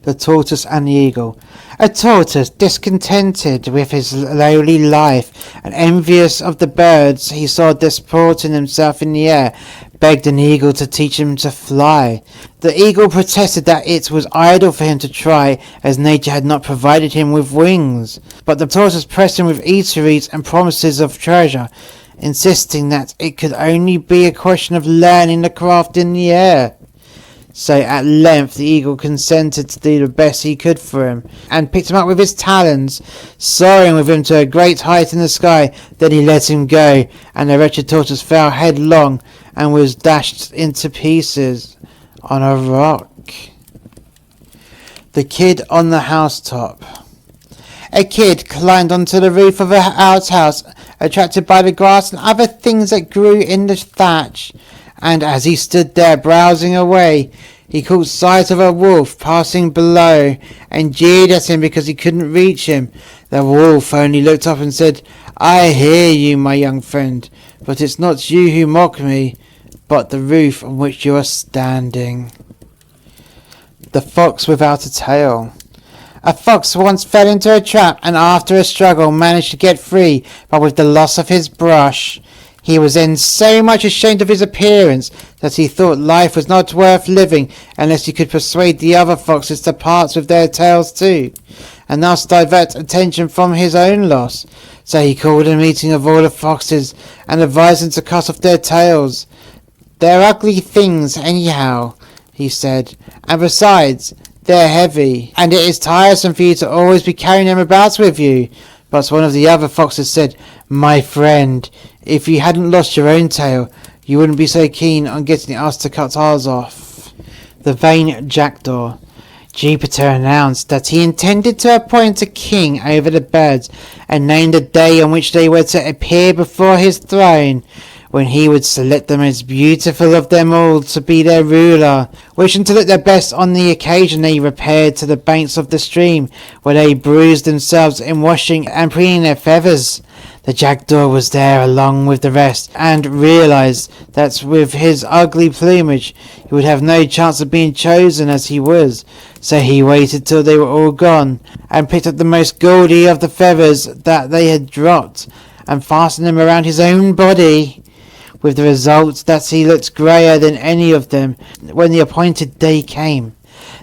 The Tortoise and the Eagle. A tortoise, discontented with his lowly life and envious of the birds he saw disporting themselves in the air, begged an eagle to teach him to fly. The eagle protested that it was idle for him to try, as nature had not provided him with wings. But the tortoise pressed him with eateries and promises of treasure, insisting that it could only be a question of learning the craft in the air. So at length the eagle consented to do the best he could for him, and picked him up with his talons, soaring with him to a great height in the sky. Then he let him go, and the wretched tortoise fell headlong and was dashed into pieces on a rock. The Kid on the Housetop. A kid climbed onto the roof of an outhouse, attracted by the grass and other things that grew in the thatch. And as he stood there browsing away, he caught sight of a wolf passing below, and jeered at him because he couldn't reach him. The wolf only looked up and said, "I hear you, my young friend, but it's not you who mock me, but the roof on which you are standing." The Fox Without a Tail. A fox once fell into a trap, and after a struggle managed to get free, but with the loss of his brush. He was then so much ashamed of his appearance that he thought life was not worth living unless he could persuade the other foxes to part with their tails too, and thus divert attention from his own loss. So he called a meeting of all the foxes and advised them to cut off their tails. "They're ugly things anyhow," he said, "and besides, they're heavy, and it is tiresome for you to always be carrying them about with you." But one of the other foxes said, "My friend, if you hadn't lost your own tail, you wouldn't be so keen on getting us to cut ours off." The Vain Jackdaw. Jupiter announced that he intended to appoint a king over the birds, and named a day on which they were to appear before his throne, when he would select the most beautiful of them all to be their ruler. Wishing to look their best on the occasion, they repaired to the banks of the stream, where they bruised themselves in washing and preening their feathers. The jackdaw was there along with the rest, and realized that with his ugly plumage he would have no chance of being chosen as he was. So he waited till they were all gone, and picked up the most gaudy of the feathers that they had dropped, and fastened them around his own body, with the result that he looked greyer than any of them when the appointed day came.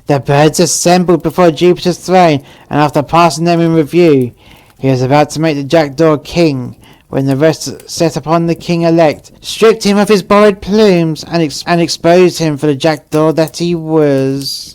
The birds assembled before Jupiter's throne, and after passing them in review, he was about to make the jackdaw king, when the rest set upon the king-elect, stripped him of his borrowed plumes, and exposed him for the jackdaw that he was.